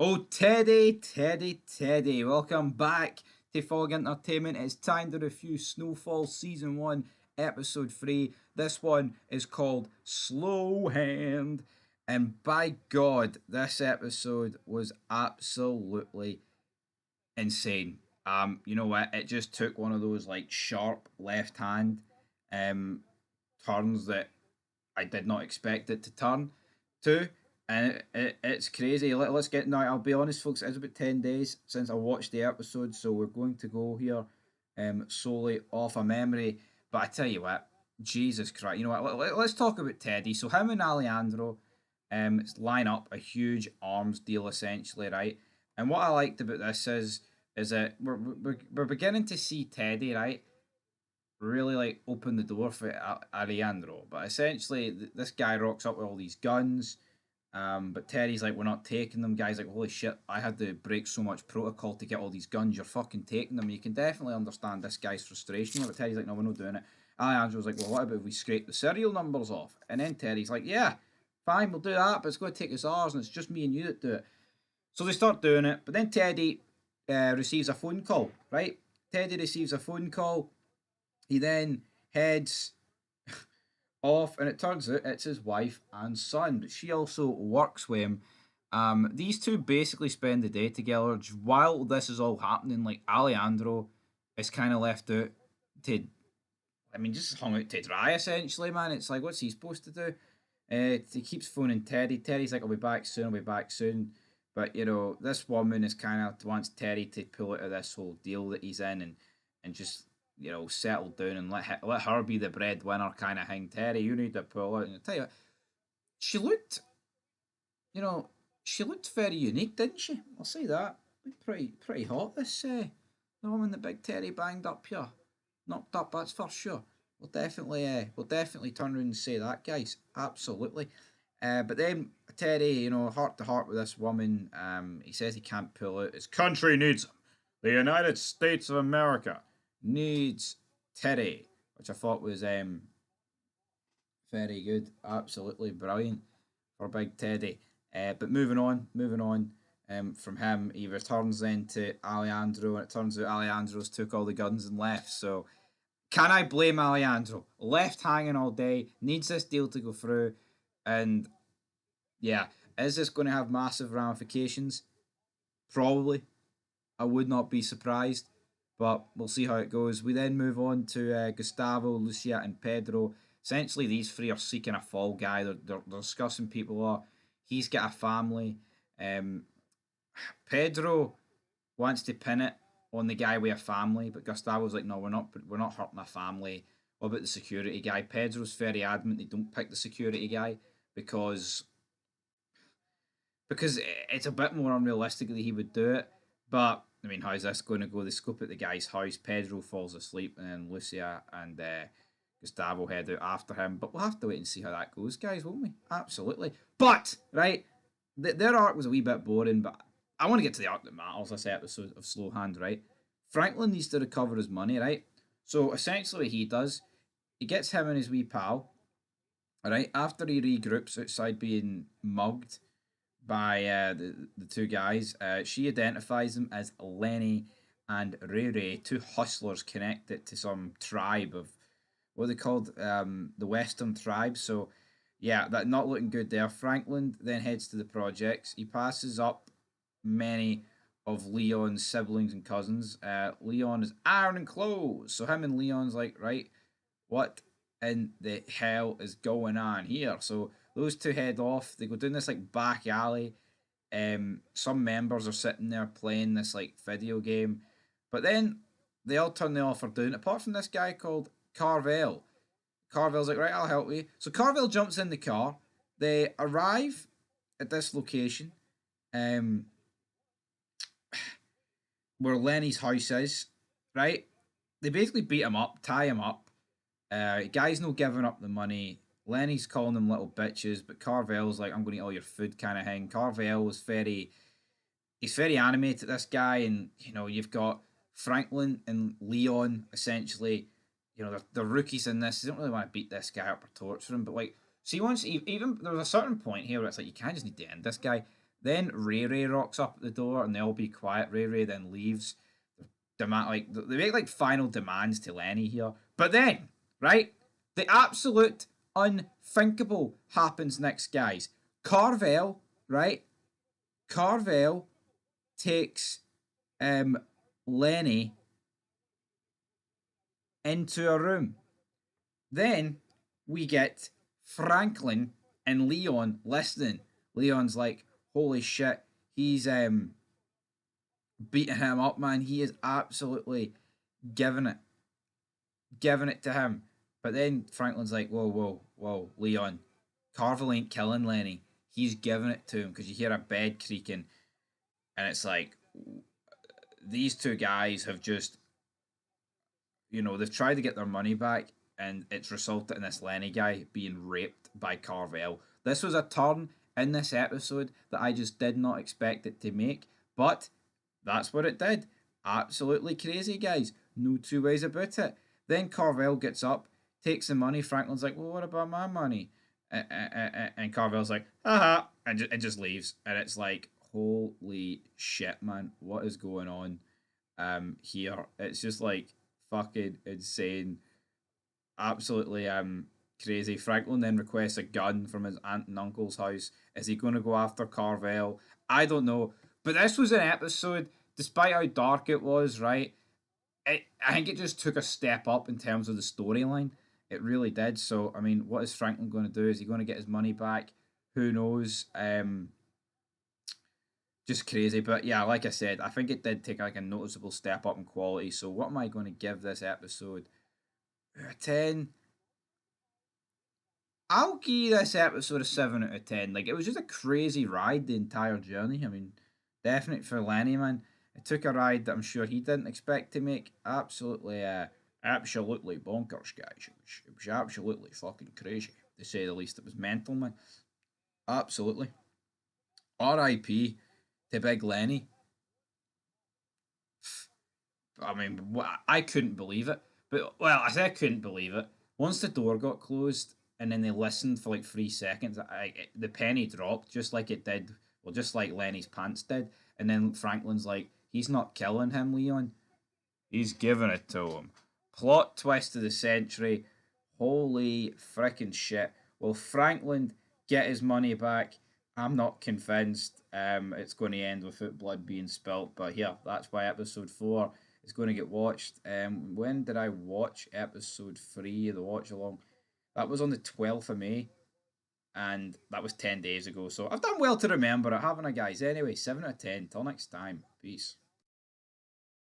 Oh, Teddy, Teddy, Teddy, welcome back to Fog Entertainment. It's time to review Snowfall Season 1, Episode 3. This one is called Slow Hand. And by God, this episode was absolutely insane. You know what? It just took one of those like sharp left hand um turns that I did not expect it to turn to, and it's crazy. Let's get now. I'll be honest, folks. It's about 10 days since I watched the episode, so we're going to go here, solely off of memory. But I tell you what, Jesus Christ, you know what? Let's talk about Teddy. So him and Alejandro, line up a huge arms deal essentially, right? And what I liked about this is that we're beginning to see Teddy, right, really like open the door for Ariandro. But essentially, this guy rocks up with all these guns. But Terry's like, we're not taking them. Guys like, holy shit, I had to break so much protocol to get all these guns. You're fucking taking them. You can definitely understand this guy's frustration. But Terry's like, no, we're not doing it. Alejandro's like, well, what about if we scrape the serial numbers off? And then Terry's like, yeah, fine, we'll do that, but it's going to take us hours, and it's just me and you that do it. So they start doing it, but then Teddy receives a phone call, right? Teddy receives a phone call. He then heads off, and it turns out it's his wife and son, but she also works with him. These two basically spend the day together while this is all happening. Like Alejandro is kind of left out to, I mean, just hung out to dry essentially, man. It's like, what's he supposed to do? He keeps phoning Teddy. Teddy's like, I'll be back soon, I'll be back soon. But, you know, this woman is kind of wants Teddy to pull out of this whole deal that he's in and just, you know, settle down and let her be the breadwinner kind of thing. Teddy, you need to pull out. And I tell you what, she looked, you know, she looked very unique, didn't she? I'll say that. Looked pretty hot, this, the woman that Big Teddy banged up here. Knocked up, that's for sure. We'll definitely turn around and say that, guys. Absolutely. But then Teddy, you know, heart to heart with this woman, he says he can't pull out. His country needs him. The United States of America needs Teddy, which I thought was very good, absolutely brilliant for Big Teddy. But moving on. From him, he returns then to Alejandro, and it turns out Alejandro's took all the guns and left. So can I blame Alejandro? Left hanging all day, needs this deal to go through, and yeah, is this going to have massive ramifications? Probably. I would not be surprised, but we'll see how it goes. We then move on to Gustavo, Lucia, and Pedro. Essentially, these three are seeking a fall guy. They're discussing people. He's got a family. Um, Pedro wants to pin it on the guy with a family, but Gustavo's like, no, we're not hurting a family. What about the security guy? Pedro's very adamant they don't pick the security guy because because it's a bit more unrealistic that he would do it. But I mean, how's this going to go? They scope at the guy's house. Pedro falls asleep, and then Lucia and Gustavo head out after him. But we'll have to wait and see how that goes, guys, won't we? Absolutely. But right, their arc was a wee bit boring. But I want to get to the arc that matters. This episode of Slow Hand, right? Franklin needs to recover his money, right? So essentially, what he does, he gets him and his wee pal. All right, after he regroups outside being mugged by the two guys. She identifies them as Lenny and Ray Ray, two hustlers connected to some tribe of what are they called? The Western tribe. So, yeah, that not looking good there. Franklin then heads to the projects. He passes up many of Leon's siblings and cousins. Leon is ironing clothes. So, him and Leon's like, right, what in the hell is going on here? So, those two head off. They go down this like back alley. Some members are sitting there playing this like video game, but then they all turn the offer down. Apart from this guy called Carvel. Carvel's like, right, I'll help you. So Carvel jumps in the car. They arrive at this location, um, where Lenny's house is. Right, they basically beat him up, tie him up. Guy's no giving up the money. Lenny's calling them little bitches, but Carvel's like, I'm going to eat all your food kind of thing. Carvel was he's very animated, this guy, and, you know, you've got Franklin and Leon, essentially, you know, they're rookies in this. They don't really want to beat this guy up or torture him, but, like, see, once, even, there was a certain point here where it's like, you kind of just need to end this guy. Then Ray Ray rocks up at the door, and they all be quiet. Ray Ray then leaves. Demand like they make like final demands to Lenny here, but then right, the absolute unthinkable happens next, guys. Carvel, right? Carvel takes um Lenny into a room. Then we get Franklin and Leon listening. Leon's like, holy shit, he's beating him up, man. He is absolutely giving it, giving it to him. But then Franklin's like, whoa, whoa, whoa, Leon, Carvel ain't killing Lenny. He's giving it to him because you hear a bed creaking, and it's like these two guys have just, they've tried to get their money back, and it's resulted in this Lenny guy being raped by Carvel. This was a turn in this episode that I just did not expect it to make, but that's what it did. Absolutely crazy, guys. No two ways about it. Then Carvel gets up, takes the money. Franklin's like, well, what about my money? And Carvel's like, haha, and just leaves. And it's like, holy shit, man. What is going on here? It's just like fucking insane. Absolutely crazy. Franklin then requests a gun from his aunt and uncle's house. Is he going to go after Carvel? I don't know. But this was an episode, despite how dark it was, right? I think it just took a step up in terms of the storyline. It really did. So, I mean, what is Franklin going to do? Is he going to get his money back? Who knows? Just crazy. But yeah, like I said, I think it did take like a noticeable step up in quality. So, what am I going to give this episode? 10. I'll give this episode a 7 out of 10. Like, it was just a crazy ride the entire journey. I mean, definitely for Lenny, man. It took a ride that I'm sure he didn't expect to make. Absolutely bonkers, guys. It was absolutely fucking crazy, to say the least. It was mental, man. Absolutely. R.I.P. to Big Lenny. I mean, I couldn't believe it. But, well, I say I couldn't believe it. Once the door got closed and then they listened for like 3 seconds, the penny dropped just like it did, well, just like Lenny's pants did. And then Franklin's like, he's not killing him, Leon. He's giving it to him. Plot twist of the century. Holy freaking shit. Will Franklin get his money back? I'm not convinced it's going to end with blood being spilt, but yeah, that's why episode 4 is going to get watched. When did I watch episode 3 of the watch along? That was on the 12th of May, and that was 10 days ago. So I've done well to remember it, haven't I, guys? Anyway, 7 out of 10. Till next time. Peace.